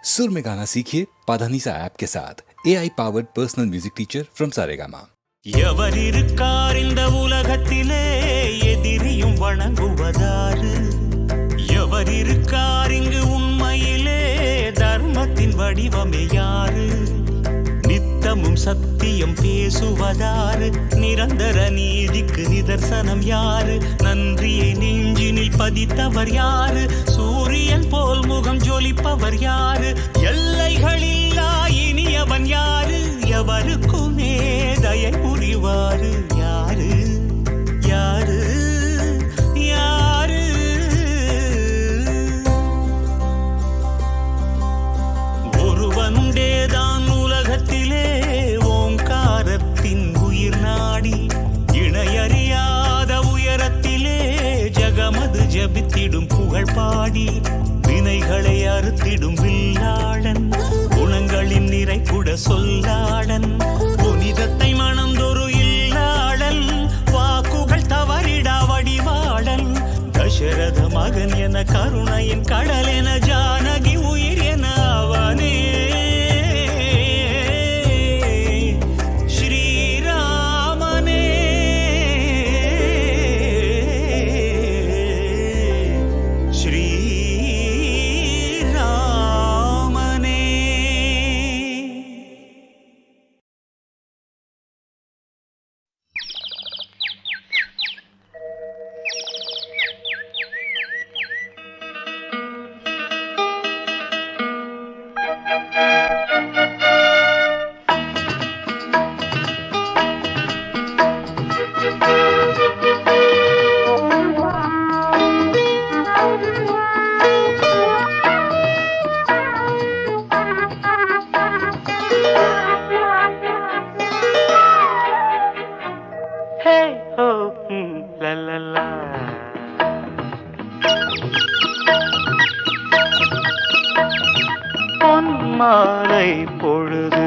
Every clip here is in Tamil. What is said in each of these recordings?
सुर में गाना सीखिए पाधानीसा ऐप के साथ AI powered personal music teacher from Saregama. எவரிருக்கார் இந்த உலகத்திலே எதிரியும் வணங்குவதாறு? எவரிருக்கார் இங்கு உண்மையிலே தர்மத்தின் வடிவமே யாரு? நித்தமும் சத்தியம் பேசுவதாறு? நிரந்தர நீதிக்கு நிதர்சனம் யாரு? நன்றியை நெஞ்சினில் பதித்தவர் யாரு? சூரியன் போல் முகம் ஜொலிப்பவர் யாரு? எல்லைகளில்லா இனியவன் யாரு? எவருக்குமே தயை புரிவாரு யாரு? யாரு? யாரு? ஒருவனுண்டேதான் உலகத்திலே ஓங்காரத்தின் உயிர் நாடி, இணையறியாத உயரத்திலே ஜகமது ஜபித்திடும் புகழ் பாடி, வினைகளை அறுத்திடும் வில்லாளன், குணங்களின் நிறைகுட சொல்லாளன், புனிதத்தை மணந்தொரு இல்லாளன், வாக்குகள் தவறிடா வடிவாளன், தசரத மகன் என கருணையின் கடல் என ஜானகி உயிர் என அவனே ஸ்ரீராமனே. பொன்மாலை பொழுது,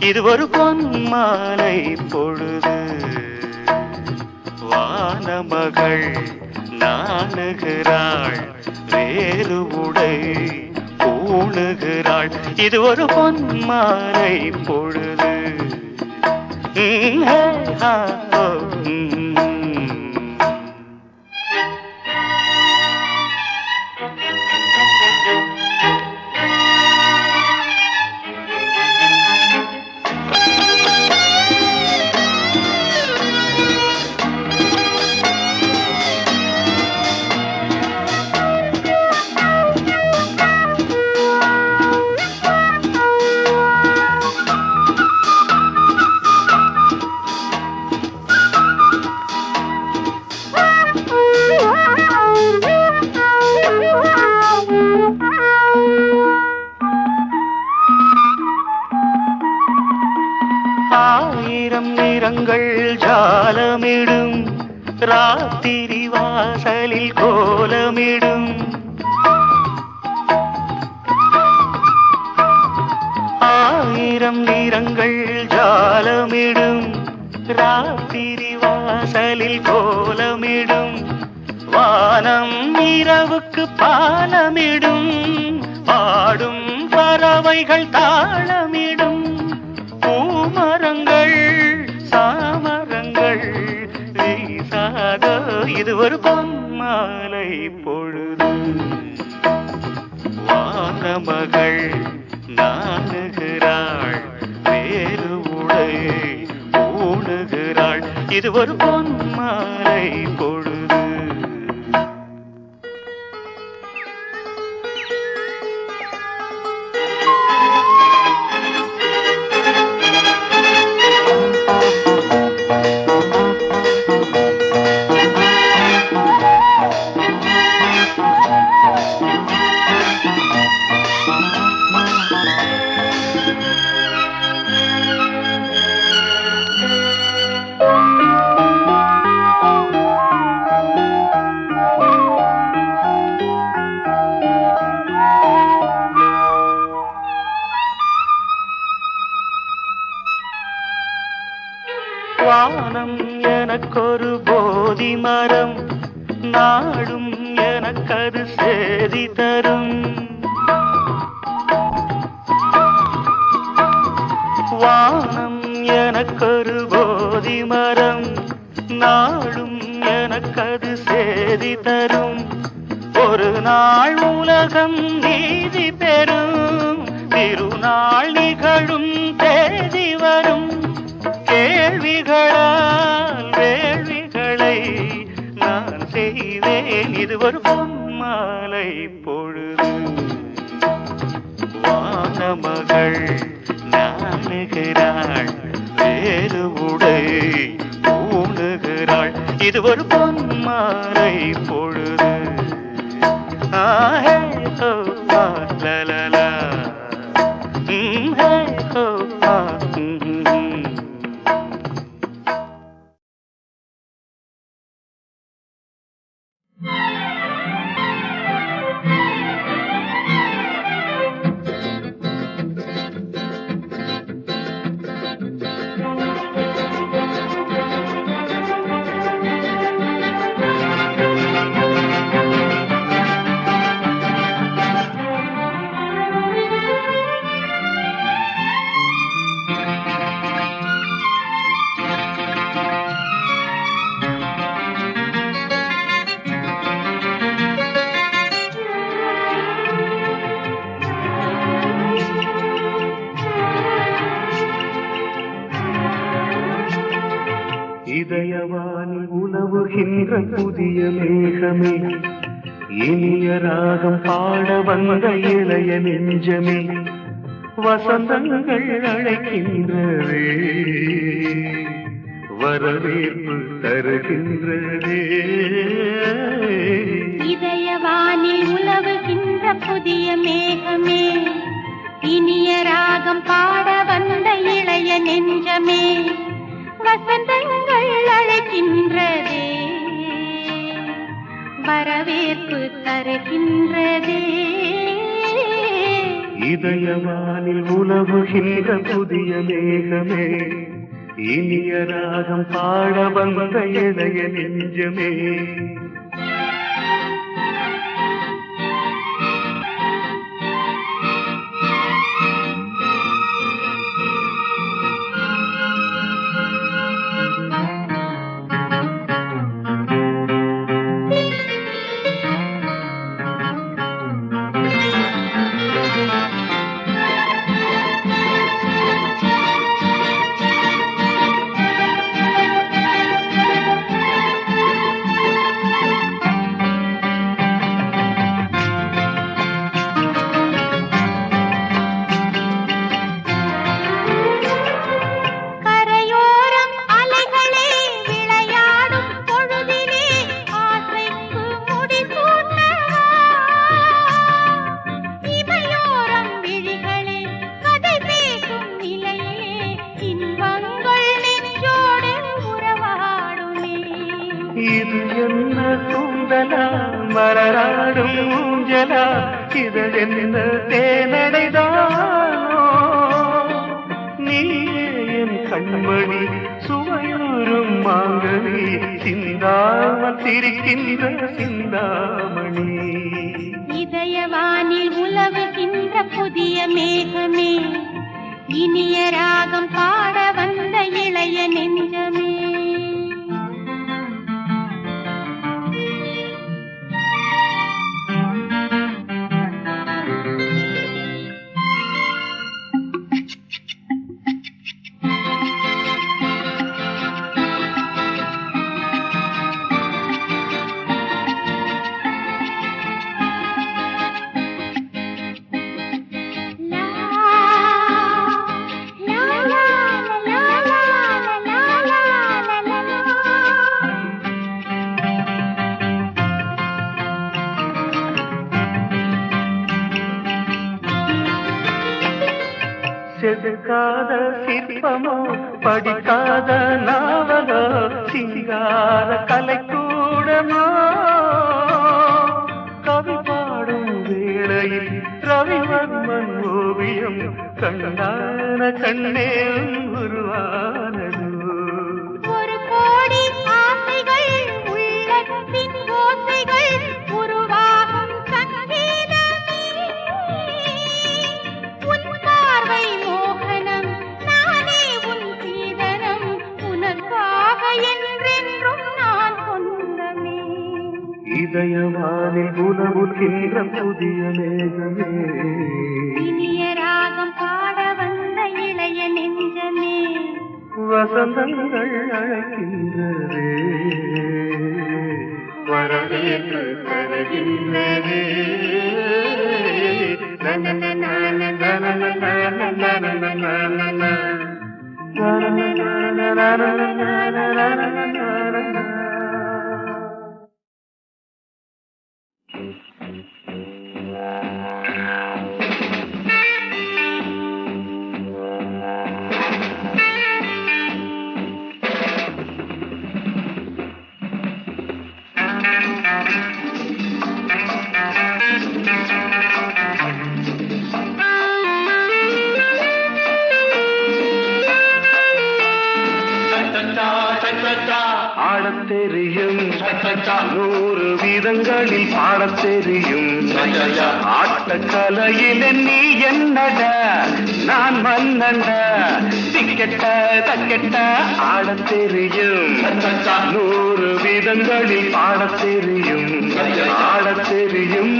இது ஒரு பொன்மாலை பொழுது, வானமகள் நாணுகிறாள், வேறு உடை பூணுகிறாள், இது ஒரு பொன்மாலை பொழுது. ஆயிரம் நிறங்கள் ஜாலமிடும், ராத்திரி வாசலில் கோலமிடும், ஆயிரம் நிறங்கள் ஜாலமிடும், ராத்திரி வாசலில் கோலமிடும், வானம் இரவுக்கு பாலமிடும், பாடும் பறவைகள் தாளமிடும், பூமரங்கள் சாமரங்கள் வீசாத, இது ஒரு பொன்மாலை பொழுது, வானமகள் நாணுகிறாள், வேறு உடை பூணுகிறாள், இது ஒரு பொன்மாலை பொழுது. வானம் எனக்கொரு போதி மரம், நாடும் எனக்கது சேதி தரும். நாளும் எனக்கது சேதி தரும். ஒரு நாள் உலகம் நீதி பெறும். திருநாள் நிகழும் தேதி வரும். கேள்விகளால் வேள்விகளை நான் செய்வேன். இது ஒரு பொன்மாலை பொழுது. வானமகள் நாணுகிறாள், வேறு உடை பூணுகிறாள். இது ஒரு பொன்மாலை பொழுது. ஆஹே ஹோ லலலா, ஹே ஹோ இதயவானில் உலவுகின்ற புதிய மேகமே, இனிய ராகம் பாட வந்த இளைய நெஞ்சமே, வசந்தங்கள் அழைக்கின்றதே, வரவேற்பு தருகின்றதே. இதயவானில் உலவுகின்ற புதிய மேகமே, இனிய ராகம் பாட வந்த இளைய நெஞ்சமே, வசந்தங்கள் அழைக்கின்றதே, வரவேற்பு தருகின்றதே. இதயவானில் உலவுகின்ற புதிய மேகமே, இனிய ராகம் பாட வந்த இளைய நெஞ்சமே. இது என்ன கூந்தலா மலராடும் ஊஞ்சலா, இது என்ன தேனடைதானோ, நீ என் கண்மணி சுவையூரும் மாங்கனி, சிந்தாமல் சிரிக்கின்ற சிந்தாமணி. இதயவானில் உலவுகின்ற புதிய மேகமே, இனிய ராகம் பாட வந்த இளைய நெஞ்சமே. செதுக்காத சிற்பமோ படிக்காத நாவலோ, சிங்கார கலைக்கூடமோ, கவி பாடும் வேளையில் ரவிவர்மன் ஓவியம் கண்ணான கண்ணே உருவானது. ஒரு கோடி ஆசைகள் உள்ளத்தின் ஓசைகள் உருவாகும் சங்கீதமே, உன் பார்வை மோகனம், நானே உன் சீதனம், உனக்காக என்றென்றும் இதயவானில் உலவுகின்ற புதிய மேகமே இனிய ராகம் பாட வந்த இளைய நெஞ்சமே வசந்தங்கள் அழைக்கின்றதே வரவேற்று தருகின்றதே ஆடத் தெரியும் 100 விதங்களில் பாடத் தெரியும் ஆட்டக்கலையில் நீ என்னட நான் மன்னண்ட திக்கெட்ட தக்கெட்ட ஆடத் தெரியும் 100 விதங்களில் பாடத் தெரியும் ஆடத் தெரியும்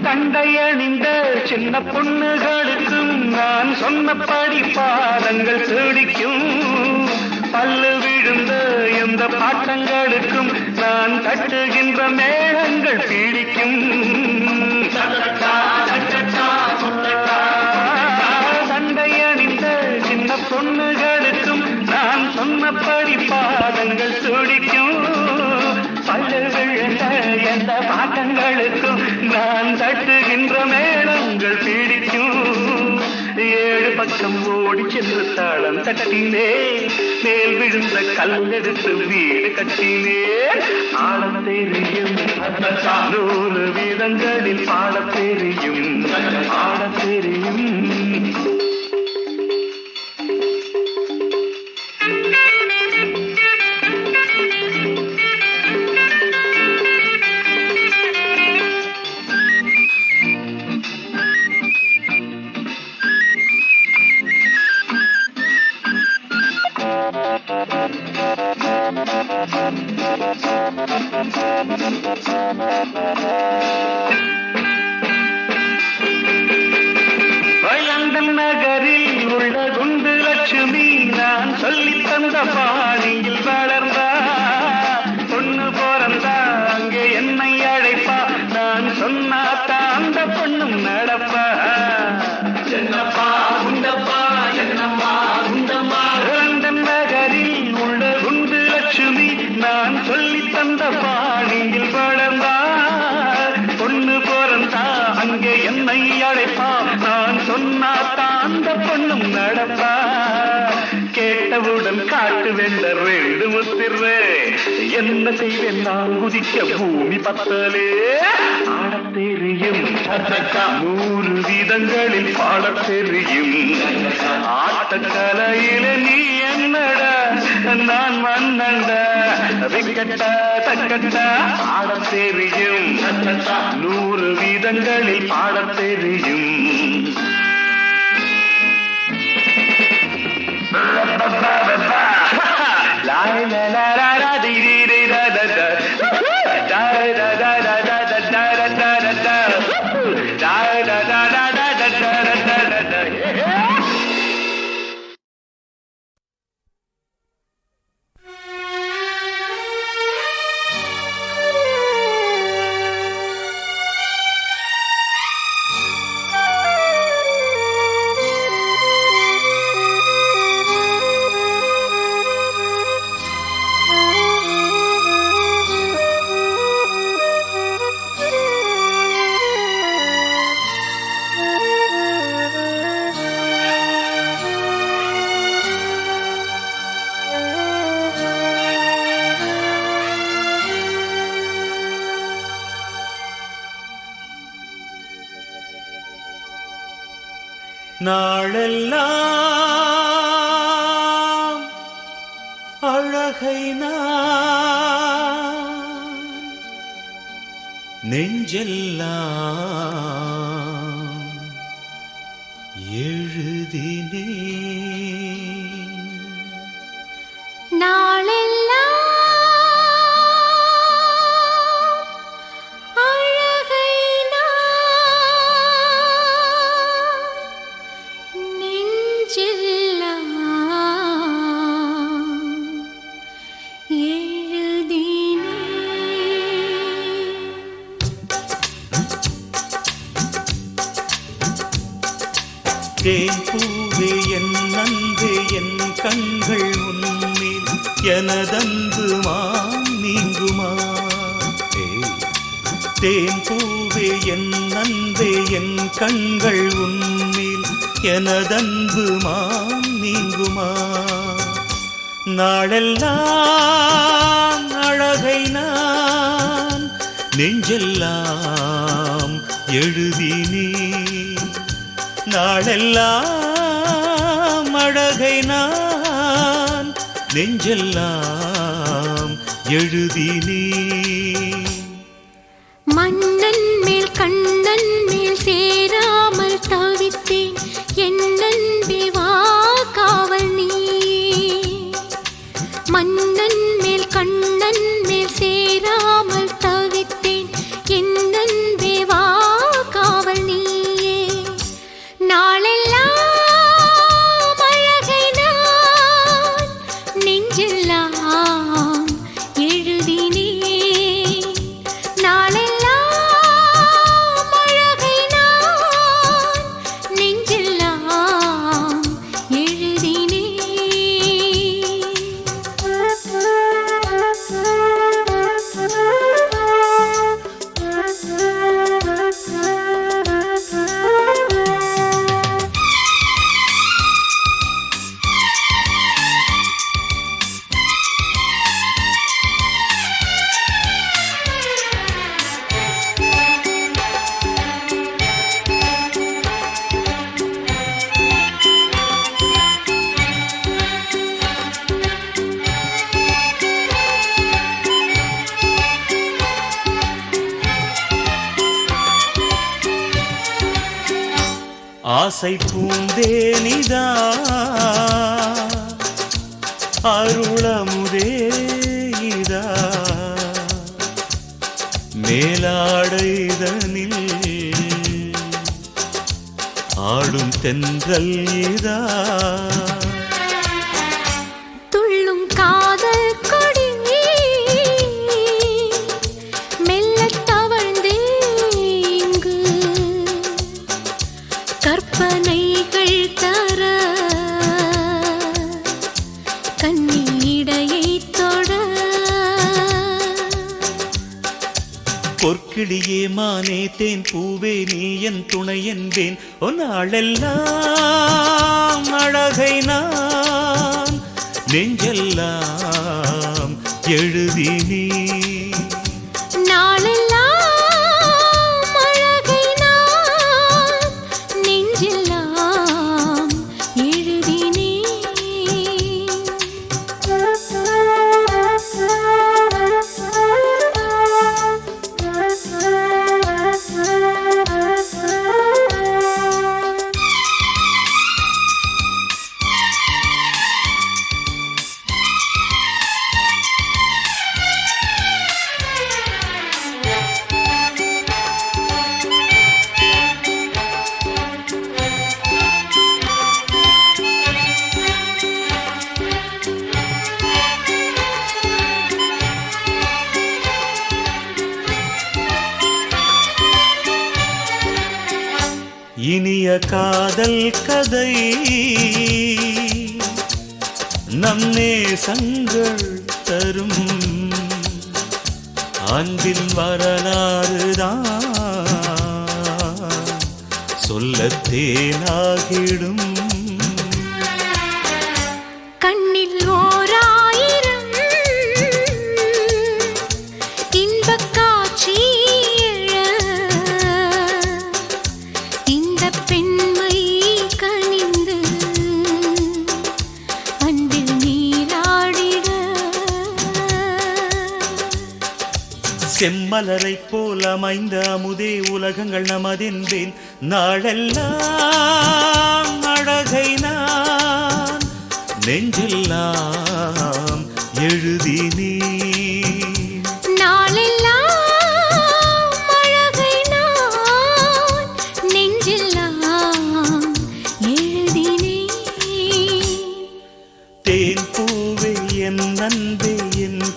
கண்டையணிந்த சின்ன பொண்ணுகளுக்கும் நான் சொன்னபடி பாதங்கள் தேடிக்கும் பல்லு விழுந்த எந்த பாட்டங்களுக்கும் நான் தட்டுகின்ற மேளங்கள் பீடிக்கும் கண்டையணிந்த சின்ன பொண்ணுகளுக்கும் நான் சொன்னபடி பாதங்கள் தேடிக்கும் பல்லு விழுந்த எந்த பாட்டங்களுக்கும் நான் தட்டுகின்ற மேளங்கள் பீடிக்கும் 7 பக்கம் ஓடி சென்று தாளம் தட்டினே மேல் விழுந்த கல்லெடுத்து வீடு கட்டினே ஆடத் தெரியும் 100 விதங்களில் பாடத் தெரியும் ஆடத் தெரியும் லண்டன் நகரில் உள்ள குண்டு லட்சுமி நான் சொல்லித் தந்த பாணியில் வளர்ந்தா பொண்ணு பிறந்தா அங்கே என்னை அழைப்பா நான் சொன்னாத்தா அந்த பொண்ணும் நடப்பா என்னப்பா உண்டப்பா என்னம்மா உண்டம்மா லண்டன் நகரில் உள்ள குண்டு லட்சுமி நான் சொல்லித் தந்த பாணியில் வளர்ந்தா பொண்ணு பிறந்தா அங்கே என்னை அழைப்பா நான் சொன்னாத்தா அந்த பொண்ணும் நடப்பா கேட்டவுடன் காட்டு வேண்ட 2 முத்திரே என்ன செய்வேன் நான் குதிக்க பூமி பத்தலே ஆடத் தெரியும் 100 விதங்களில் பாடத் தெரியும் ஆட்டக்கலையில நீ என்னட நான் மன்னண்ட விக்கட்ட தக்கட்ட ஆடத் தெரியும் 100 விதங்களில் பாடத் தெரியும் la la la la la di di di da da da da da da da da da da da da da da da da da da da நாளெல்லாம் அழகை நான் நெஞ்செல்லாம் எழுதினேன். நாளெல்லாம் அழகை நான் நெஞ்செல்லாம் தேன் பூவே என் நன்பே என் கண்கள் உன்மேல் எனதன்பு மாம் நீங்குமா? தேன் பூவே என் நன்பே என் கண்கள் உன்மேல் எனதன்பு மாம் நீங்குமா? நாளெல்லாம் அழகை நான் நெஞ்செல்லாம் எழுதினேன். நாளெல்லாம் அழகை நான் நெஞ்செல்லாம் எழுதினேன். மன்னன் மேல் கண்ணன் மேல் சேராமல் தவித்தேன் என் நன்பே வா காவல் நீ. மன்னன் மேல் கண்ணன் மேல் சேராமல் தவித்தேன் என் நன்பே வா காவல் நீயே. நாளெல்லாம் அழகை நான் நெஞ்செல்லாம் எழுதினேன். நாளெல்லாம் அழகை நான் நெஞ்செல்லாம் எழுதினேன். ஆசை பூந்தேனிதா அருளமுதே இதா மேலாடைதனில் ஆடும் தென்றல் இதா. துள்ளும் காதல் கொடி மெல்லத் தவழ்ந்தேங்கு கற்பனைகள் தர கண்ணீடையை தொட. பொற்கிளியே மானே தேன் பூவே நீ என் துணை என்பேன். நாளெல்லாம் அழகை நான் நெஞ்செல்லாம் எழுதினேன். நாளெல்லாம் அழகை நான் நெஞ்செல்லாம் இனிய காதல் கதை நம் நேசங்கள் தரும் அன்பின் வரலாறுதான் சொல்லத் தேனாகிடும். கண்ணில் ஓராயிரம் இன்பக் காட்சி எழ இந்த பெண்மை செம்மலரை போல் அமைந்த அமுதே உலகங்கள் நமதென்பேன். நாளெல்லாம் அழகை நான் நெஞ்செல்லாம் எழுதினே.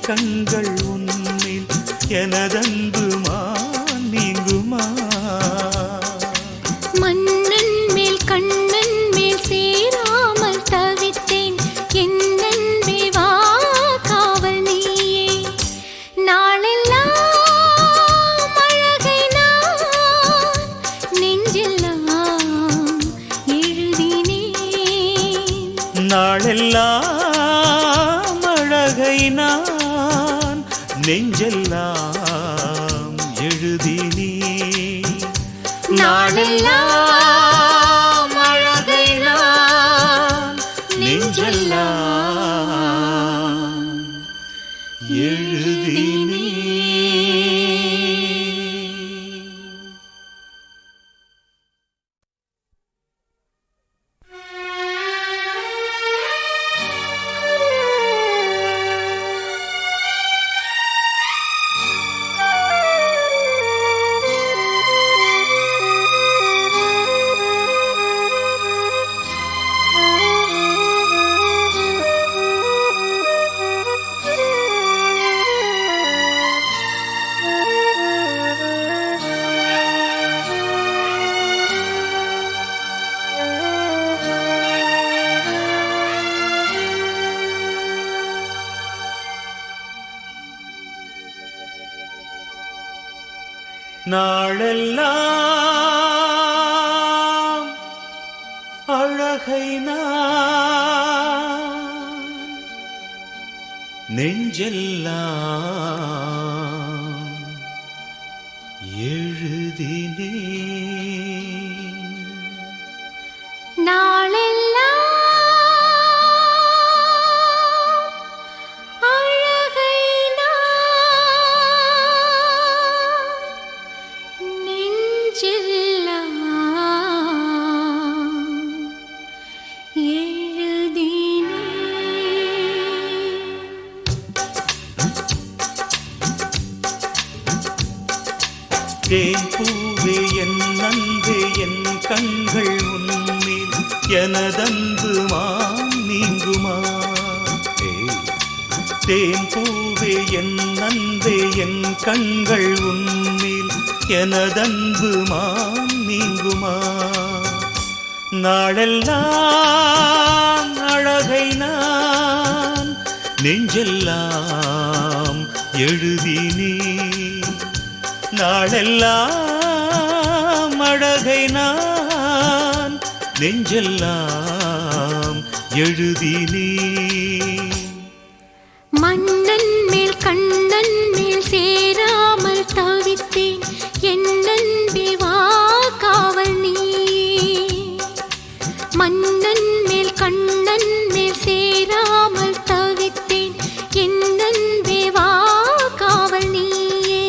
கண்கள் உன்னில் எனதன்பு நீங்குமா? மன்னன் மேல் கண்ணன் மேல் சேராமல் தவித்தேன். என் அன்பே வா காவல் நீயே. நாளெல்லாம் அழகை நான் நெஞ்செல்லாம் எழுதினேன். நாளெல்லாம் அழகை நான் நெஞ்செல்லாம் எழுதினே. நாளெல்லாம் அழகை நான் நெஞ்செல்லாம் எழுதினே. நாளெல்லாம் அழகை நான் நெஞ்செல்லாம் எழுதினே. தேன் பூவே என் நன்பே என் கண்கள் உன்னில் எனதன்பு நீங்குமா? தேன் பூவே என் நன்பே என் கண்கள் உன்னில் எனதன்பு நீங்குமா? நாளெல்லாம் அழகை நான் நெஞ்செல்லாம் எழுதினே. நாளெல்லாம் அழகை நான் நெஞ்செல்லாம் எழுதினே. மன்னன் மேல் கண்ணன் மேல் சேராமல் தவித்தேன். என் அன்பே வா காவல் நீயே. மன்னன் மேல் கண்ணன் மேல் சேராமல் தவித்தேன். என் அன்பே வா காவல் நீயே.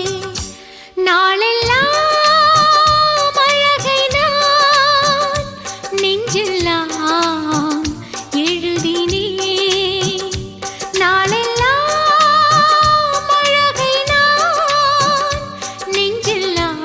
நாளெல்லாம் அழகை நான் நெஞ்செல்லாம் எழுதினேன். நாளெல்லாம் அழகை நான் நெஞ்செல்லாம்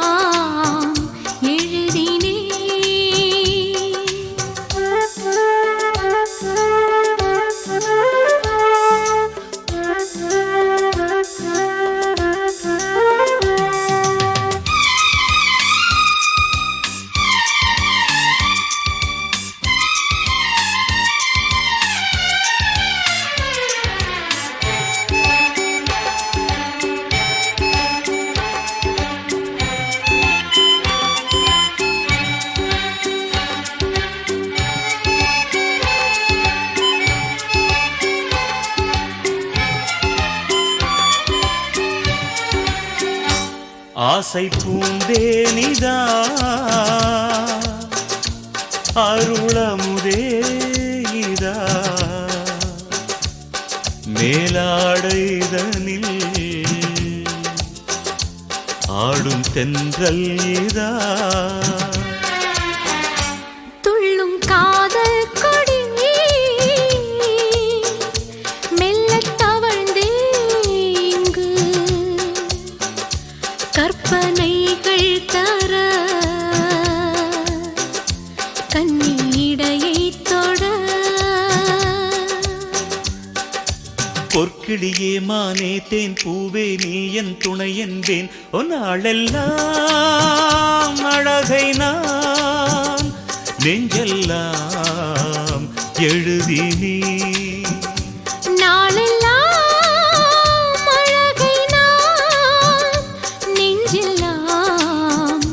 ஆசை பூந்தேனிதா அருளமுதே இதா மேலாடைதனில் தென்றல் இதா துள்ளும் காதல் கொடி மெல்லத் தவழ்ந்து இங்கு கற்பனைகள் தர கண்ணிடையை தொட பொற்கிளியே மானே தேன் பூவே நீ என் துணை என்பேன் ஒன்னாளெல்லாம் அழகை நான் நெஞ்செல்லாம் எழுதி நீ நாளெல்லாம் அழகை நான் நெஞ்செல்லாம்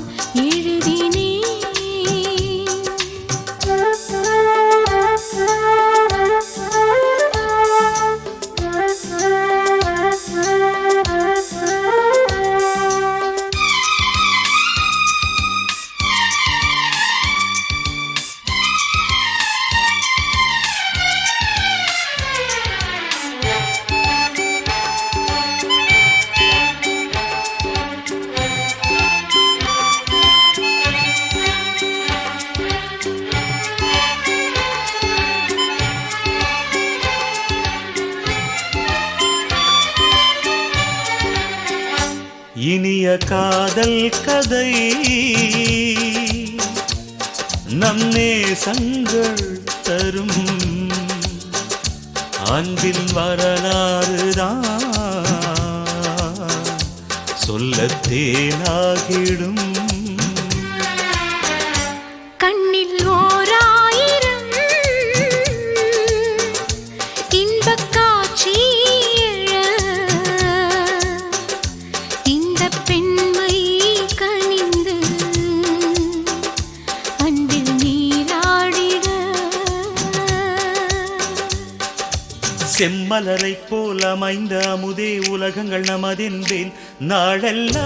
இனிய காதல் கதை நம் நேசங்கள் தரும் அன்பின் வரலாறுதான் சொல்லத் தேனாகிடும் கண்ணில் ஓராயிரம் இன்பக் காட்சி எழ இந்த பெண்மை கனிந்து அன்பில் நீராடிட செம்மலரைப் போல் அமைந்த அமுதே உலகங்கள் நமதென்பேன் நாளெல்லாம்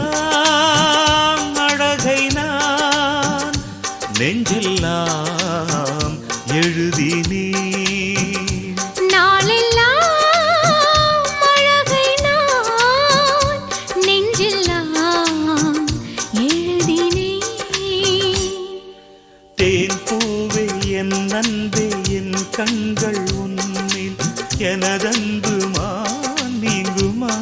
அழகை நான் நெஞ்செல்லாம் எழுதி நீ நாளெல்லாம் அழகை நான் நெஞ்செல்லாம் எழுதினேன் தேன் பூவே என் அன்பே என் கண்கள் உன்னில் எனதன்பு நீங்குமா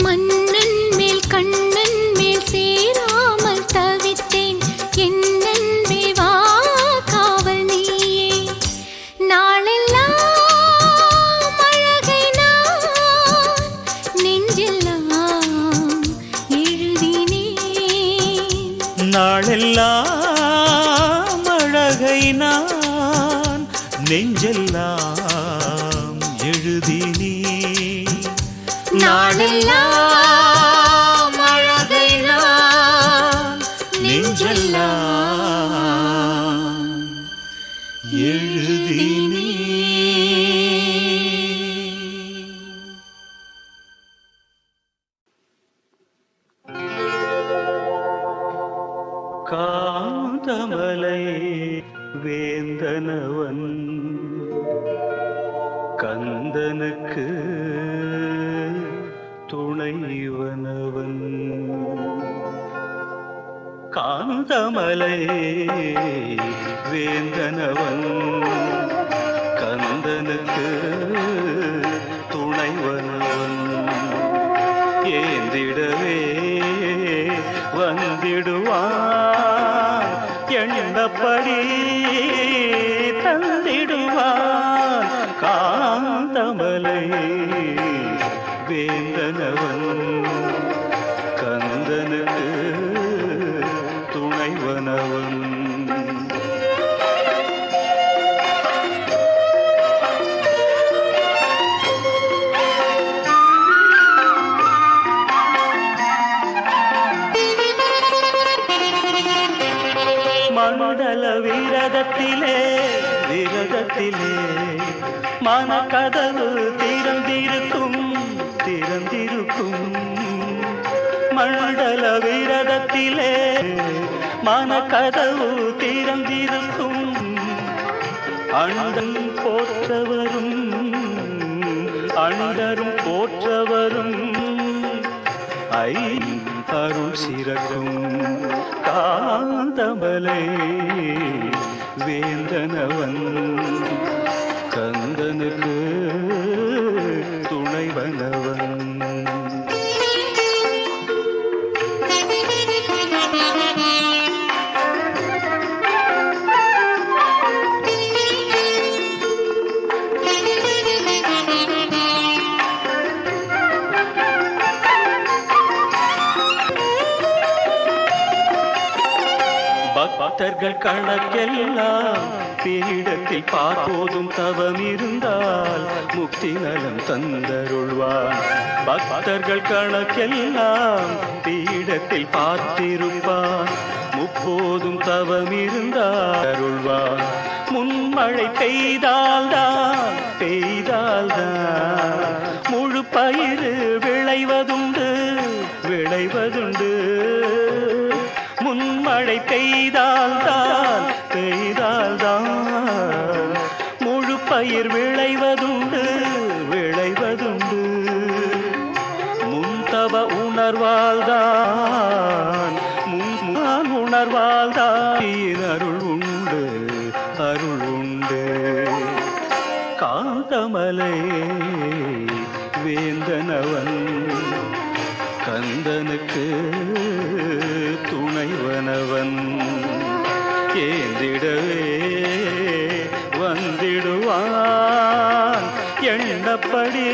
மன்னன் மேல் கண்ணன் மேல் சேராமல் தவித்தேன் என் அன்பே வா காவல் நீயே நாளெல்லாம் அழகை நான் நெஞ்செல்லாம் எழுதினேன் நாளெல்லாம் அழகை நான் நெஞ்செல்லாம் எழுதி நீ நாளெல்லாம் அழகை நான் நெஞ்செல்லாம் எழுதி நீ காந்தமலை வேந்தனவன் கந்தனுக்கு துணைவனவன் காந்தமலை வேந்தனவன் கந்தனுக்கு துணைவனவன் ஏந்திடவே வந்திடுவான் எண்ணப்படி தந்திடுவான் காந்தமலை வேந்தனவன் கந்தனுக்கு துணைவனவன் மண்டல விரதத்திலே மனக்கதவு திறந்திருக்கும் மண்டல விரதத்திலே மனக்கதவு திறந்திருக்கும் அண்டன் போற்றவரும் அண்டரும் போற்றவரும் அருள் சிறக்கும் காந்தமலை வேந்தனவன் கந்தனுக்கு துணைவனவன். பக்தர்கள் கணக்கெல்லாம் பீடத்தில் பார்ப்போதும் தவம் இருந்தால் முக்தி நலம் தந்தருள்வான். பக்தர்கள் கணக்கெல்லாம் பீடத்தில் பார்த்திருப்பான் முப்போதும் தவம் இருந்தால் அருள்வான். முன்மழை பெய்தால்தான் முழு பயிறு விளைவதுண்டு. முன்மழை பெய்தால்தான் முழு பயிர் விளைவதுண்டு. முன்தவ உணர்வால்தான் அருள் உண்டு. காந்தமலை வேந்தனவன் கந்தனுக்கு துணைவனவன். ஏந்திடவே வந்திடுவான் எண்ணப்படி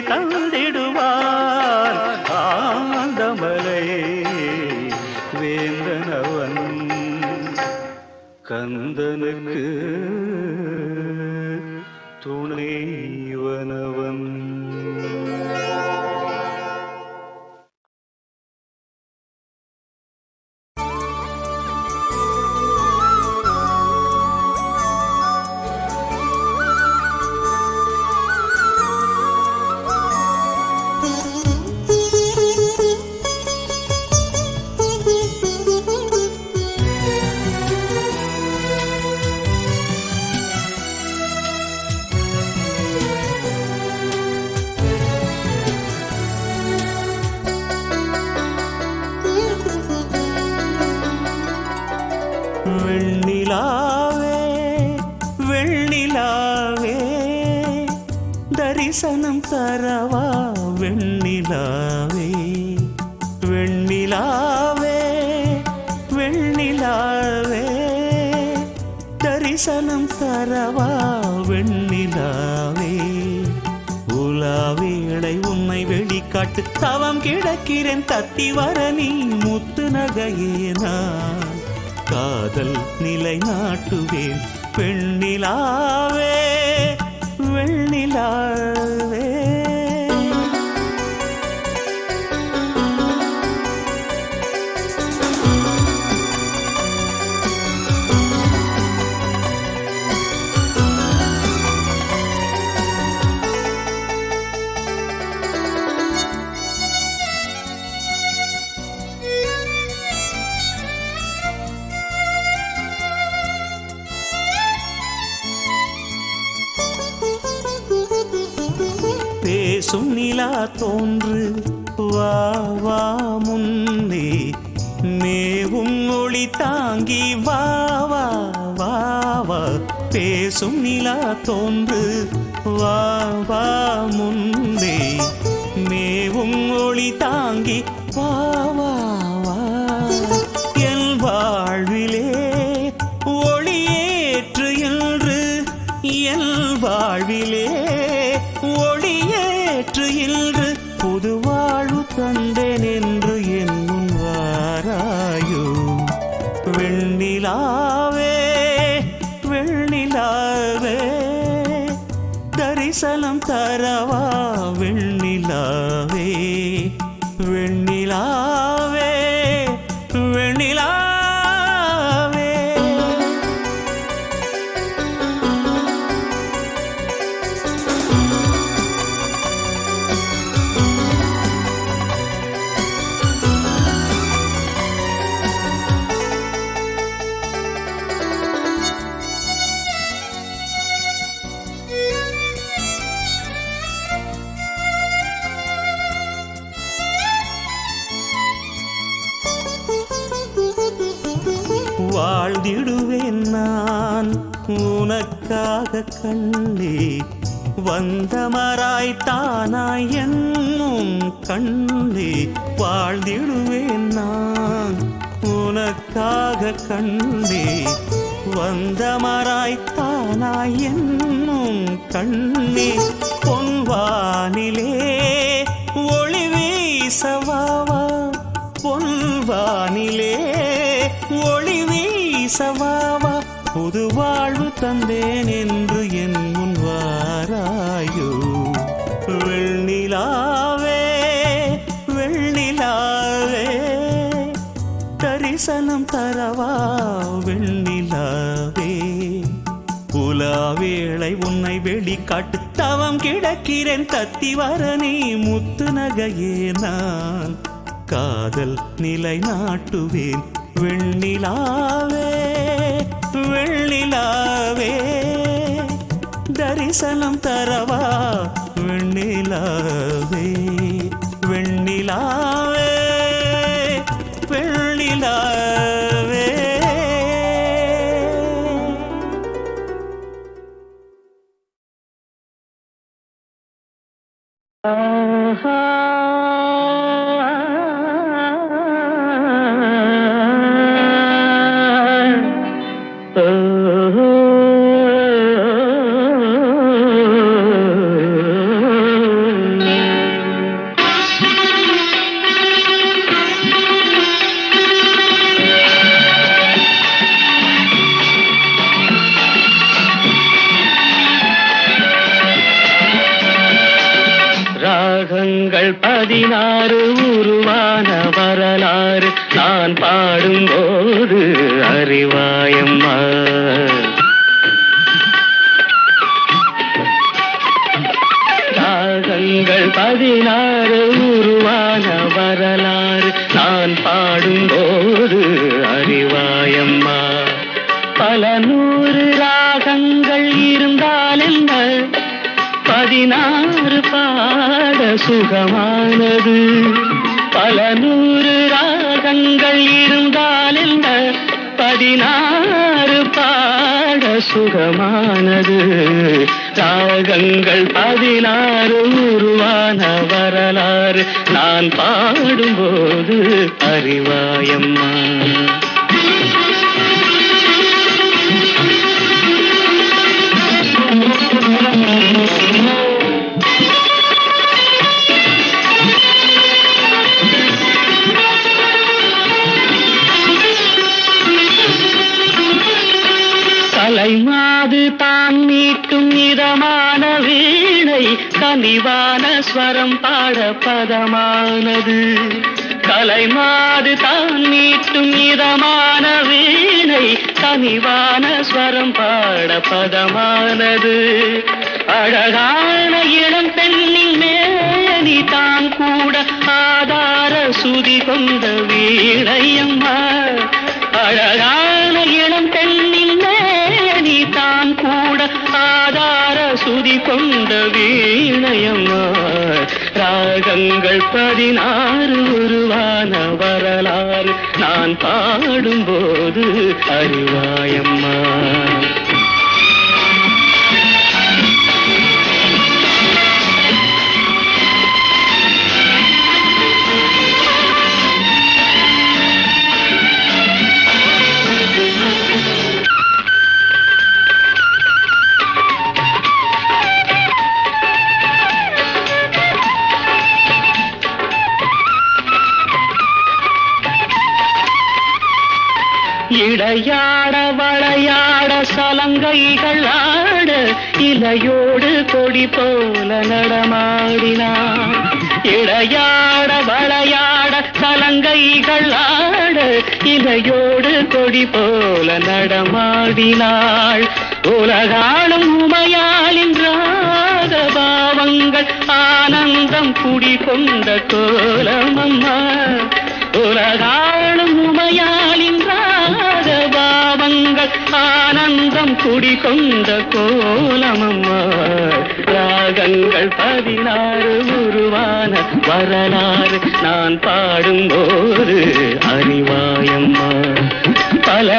தந்திடுவான். ஆந்தமலை வேந்தனவன் கந்தனுக்கு துணைவனவன். வெண்ணிலாவே தரிசனம் தரவா வெண்ணிலாவே. தரிசனம் தரவா வெண்ணிலாவே. உலாவேளை உன்னை வெளிக்காட்டு தவம் கிடக்கிறேன் தத்தி வர நீ முத்து நகையேனா. காதல் நிலை நாட்டுவேன் வெண்ணிலாவே. பேசும் நிலா தோன்று வா வா முன்னே மேவும் ஒளி தாங்கி வா வா வா வா. பேசும் நிலா தோன்று வா வா முன்னே மேவும் ஒளி தாங்கி வா வா வா. என் வாழ்விலே ஒளியேற்று என்று என் வாழ்விலே ஒளியேற்று இன்று புது வாழ்வு தந்தேன் என்று என்னும் வாராயோ. வெண்ணிலாவே தரிசனம் தரவா வெண்ணிலாவே. வாழ்ந்திடுவேன் நான் உனக்காக கண்ணே வந்தமராய்த்தானாய் என்னும் கண்ணே வாழ்ந்திடுவேன் நான் உனக்காக கண்ணே வந்தமராய்த்தானாய் என்னும் கண்ணே பொன்வானிலே ஒளி வீசவாவா பொன்வானிலே ஒளி வீசவாவா புது வாழ்வு தந்தேன் என்று என் முன் வாராயோ வெண்ணிலாவே வெண்ணிலாவே தரிசனம் தரவா வெண்ணிலாவே புலாவேளை உன்னை வெளிக்காட்டு தவம் கிடக்கிறேன் தத்தி வர நீ முத்து நகையே நான் காதல் நிலை நாட்டுவேன் வெண்ணிலாவே வெண்ணிலாவே தரிசனம் தரவா வெண்ணிலாவே வெண்ணிலாவே வெண்ணிலாவே ராகங்கள் 16 உருவான வரலாறு நான் பாடும்போது அறிவாயம்மா ராகங்கள் 16 உருவான வரலாறு நான் பாடும்போது அறிவாயம்மா பல 100 ராகங்கள் இருந்தால் என்ன 16 பாட சுகமானது பல 100 ராகங்கள் இருந்தால் என்ன 16 பாட சுகமானது ராகங்கள் 16 உருவான வரலாறு நான் பாடும்போது அறிவாயம்மா கலைமாது தான் மீட்டும் இதமான வீணை கனிவான ஸ்வரம் பாட பதமானது கலைமாது தான் மீட்டும் இதமான வீணை கனிவான ஸ்வரம் பாட பதமானது அழகான இளம் பெண்ணின் மேனி தான் கூட ஆதார சுதி கொண்ட வீணையம்மா அழகான இளம் பெண்ணின் மேனி தான் கூட ஆதார சுதி கொண்ட வீணையம்மா ராகங்கள் 16 உருவான வரலாறு நான் பாடும்போது அறிவாயம்மா இடையாட வளையாட சலங்கைகள் ஆட இலையோடு கொடி போல நடமாடினான் இடையாட வளையாட சலங்கைகள் ஆட இலையோடு கொடி போல நடமாடினாள் உலகாளும் உமையாளின் ராக பாவங்கள் ஆனந்தம் குடிகொண்ட கோலமம்மா உலகாளும் உமையாளின் ராக பாவங்கள் ஆனந்தம் குடிகொண்ட கோலமம்மா ராகங்கள் 16 உருவான வரலாறு நான் பாடும்போது அறிவாயம்மா பல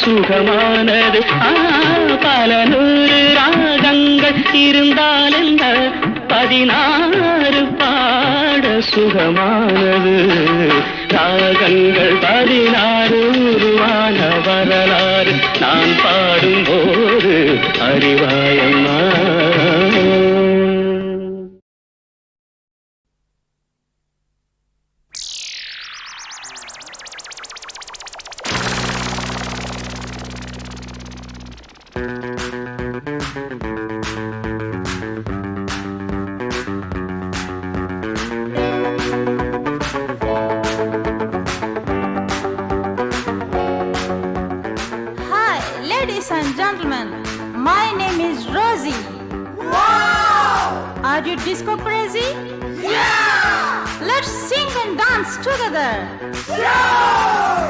சுகமானது. பல நூறு ராகங்கள் இருந்தால் இந்த 16 பாட சுகமானது. ராகங்கள் 16 உருவான வரலாறு நான் பாடும்போது அறிவாயம்மா. Ladies and gentlemen, my name is Rosie. Wow! Are you disco crazy? Yeah! Let's sing and dance together. Yeah!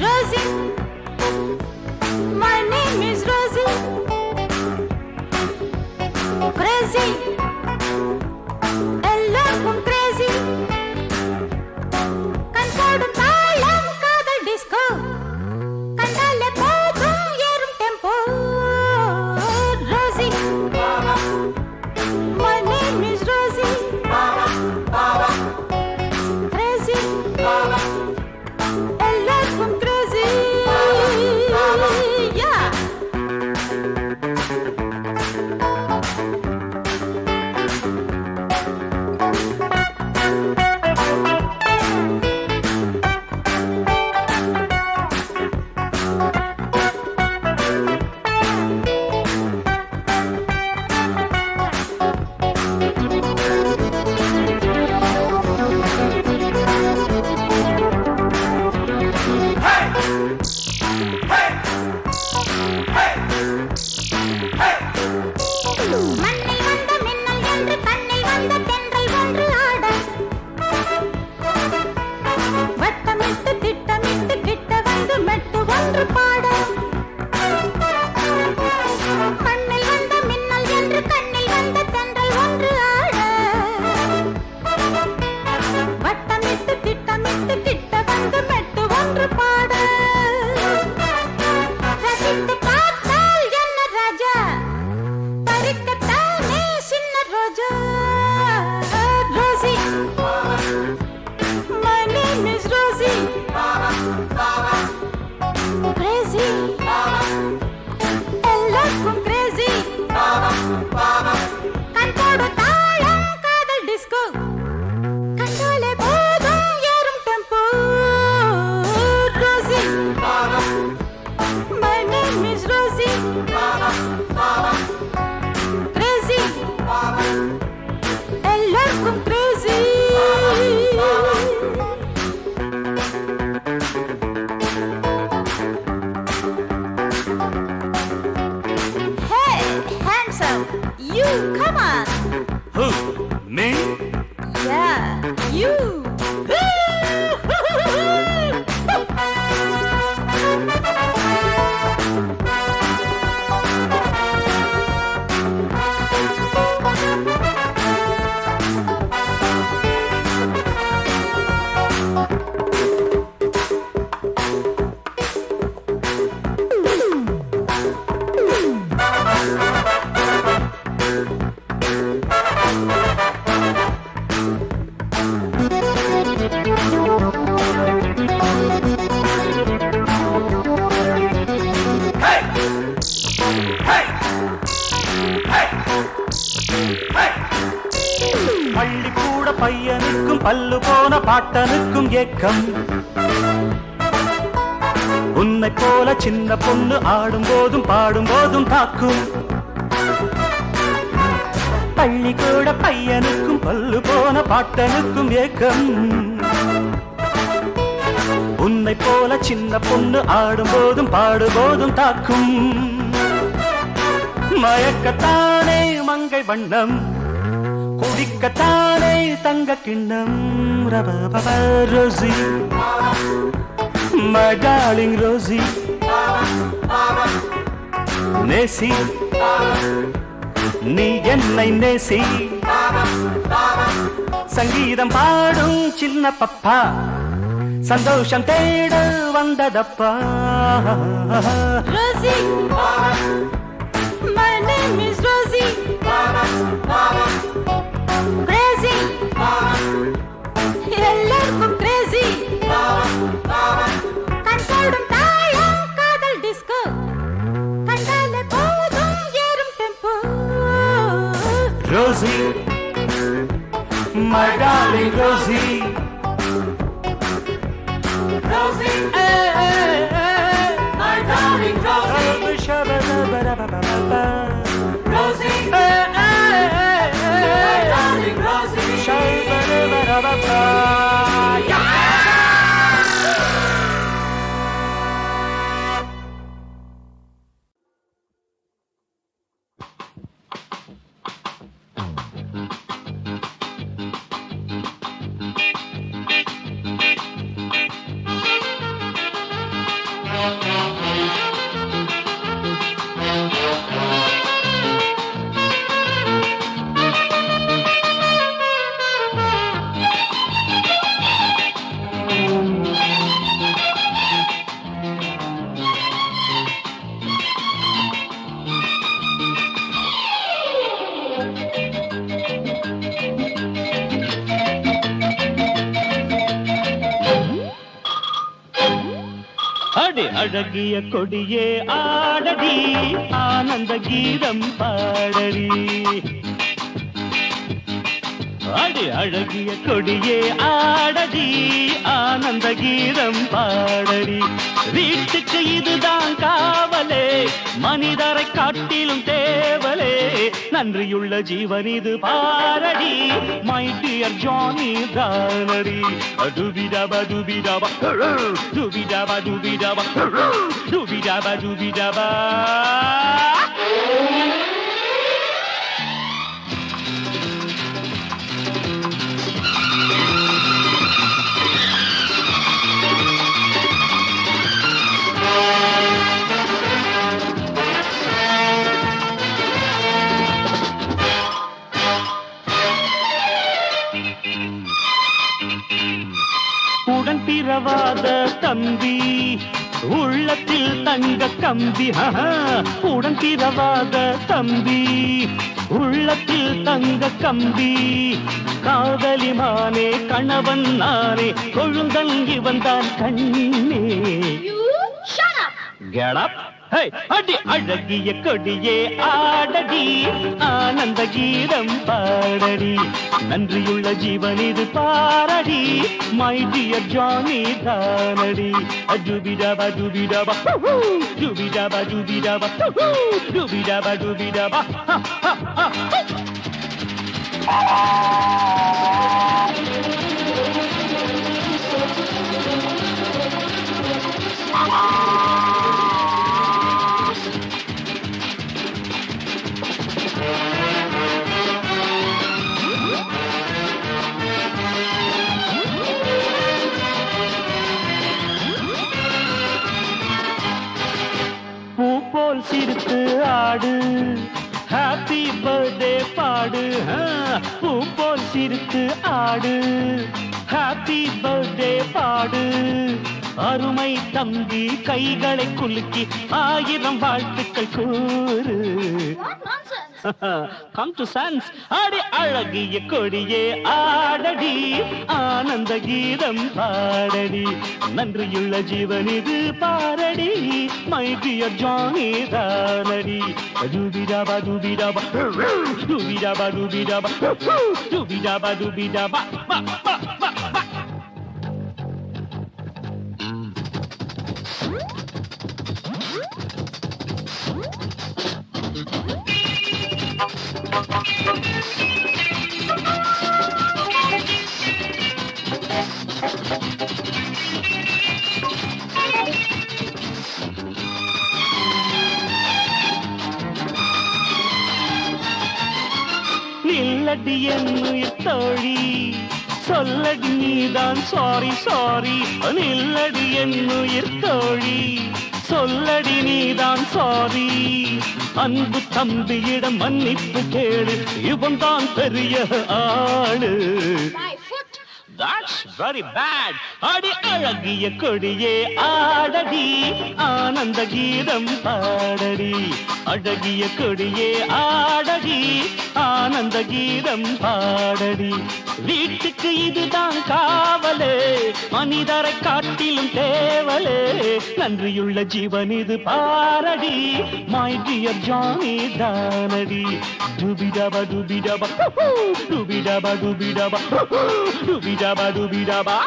Rosie, my name is Rosie. Crazy, எல்லாருக்கும் crazy. கண்போடும் தாளம் காதல் disco. கண்டாலே போதும் ஏறும் tempo. Rosie, my name is Rosie. Crazy, எல்லாருக்கும் crazy. Yeah. மண்ணில் வந்த மின்னல் என்று கண்ணில் வந்த தென்றல் ஒன்று ஆட வட்டமிட்டு திட்டமிட்டு கிட்ட வந்து மெட்டு ஒன்று பாட மண்ணில் வந்த மின்னல் என்று கண்ணில் வந்த தென்றல் ஒன்று ஆட வட்டமிட்டு திட்டமிட்டு கிட்ட வந்து மெட்டு ஒன்று பாட ரசித்து பார்த்தால் என்ன ராஜா பறிக்கத்தானே சின்ன ரோஜா. Rosie, my name is Rosie. Crazy, எல்லாருக்கும் crazy. கண்போடு தாளம் காதல் disco. கண்டாலே போதும் ஏறும் tempo. Rosie, my name is Rosie. Crazy, எல்லாருக்கும் crazy. Hey, handsome, you come on. Who? Me? Yeah, you. பள்ளிக்கூட பையனுக்கும் பல்லு போன பாட்டனுக்கும் ஏக்கம். உன்னை போல சின்ன பொண்ணு ஆடும் போதும் பாடும் போதும் தாக்கும். பள்ளிக்கூட பையனுக்கும் பல்லு போன பாட்டனுக்கும் ஏக்கம். உன்னை போல சின்ன பொண்ணு ஆடும் போதும் பாடுபோதும் தாக்கும். மயக்கத்தானே மங்கை வண்ணம், குடிக்கத்தானே தங்க கிண்ணம். ரோசி my darling ரோசி, நேசி நீ என்னை நேசி. சங்கீதம் பாடும் சின்ன பப்பா, சந்தோஷம் தேட வந்ததப்பா. Rosie, my name is Rosie. Crazy, எல்லாருக்கும் crazy. கண்கூடும் தாளம் காதல் disco, கண்டாலே போதும் ஏறும் tempo. Rosie, my darling Rosie. Rosie, my darling Rosie. Rosie, my darling Rosie. அழகிய கொடியே ஆடடி, ஆனந்த கீதம் பாடடி. அடி அழகிய கொடியே ஆடடி, ஆனந்த கீதம் பாடடி. வீட்டுக்கு இதுதான் காவலே, மனிதரை காட்டிலும் தேவலே. நன்றியுள்ள ஜீவன் இது பாரடி, மை டியர் ஜானி தானடி. டுபிடபா டுபிடபா டுபிடபா டுபிடபா டுபிடபா டுபிடபா. உடன் பிறவாத தம்பி, உள்ளத்தில் தங்க கம்பி. உடன் பிறவாத தம்பி, உள்ளத்தில் தங்க கம்பி. காதலிமானே கணவன் நானே, கொழுந்தன் இவன் தான் கண்ணே. Get up. Hey, அடி அழகிய கொடியே ஆடடி, ஆனந்த கீதம் பாடடி. நன்றியுள்ள ஜீவன் இது பாரடி, மை டியர் ஜானி தானடி. டுபிடபா டுபிடபா டுபிடபா டுபிடபா டுபிடபா டுபிடபா. பூ போல் சிரித்து ஆடு, ஹாப்பி பர்த்டே பாடு. பூ போல் சிரித்து ஆடு, ஹாப்பி பர்த்டே பாடு. அருமை தம்பி கைகளை குலுக்கி 1000 வாழ்த்துக்கள் கூறு. Come to sense. ஆடி அழகிய கொடியே ஆடடி, ஆனந்த கீதம் பாடடி. நன்றியுள்ள ஜீவன் இது பாரடி, மை டியர் ஜானி தானடி. டுபிடபா டுபிடபா டுபிடபா டுபிடபா டுபிடபா டுபிடபா. நில்லடி என்னுயிர் தோழி சொல்லடி நீதான் சாரி சாரி நில்லடி என்னுயிர் தோழி சொல்லடி நீதான் சாரி அன்பு தம்பியிடம் மன்னிப்பு கேளு இவன் தான் பெரிய ஆளு That's very bad. அடி அழகிய கொடியே ஆடடி ஆனந்த கீதம் பாடடி அழகிய கொடியே ஆடடி ஆனந்த கீதம் பாடடி வீட்டுக்கு இதுதான் காவலே மனிதரை காட்டிலும் தேவலே நன்றியுள்ள ஜீவன் இது பாரடி மை டியர் ஜானி தானடி டுபிடபா டுபிடபா டுபிடபா டுபிடபா டுபிடபா டுபிடபா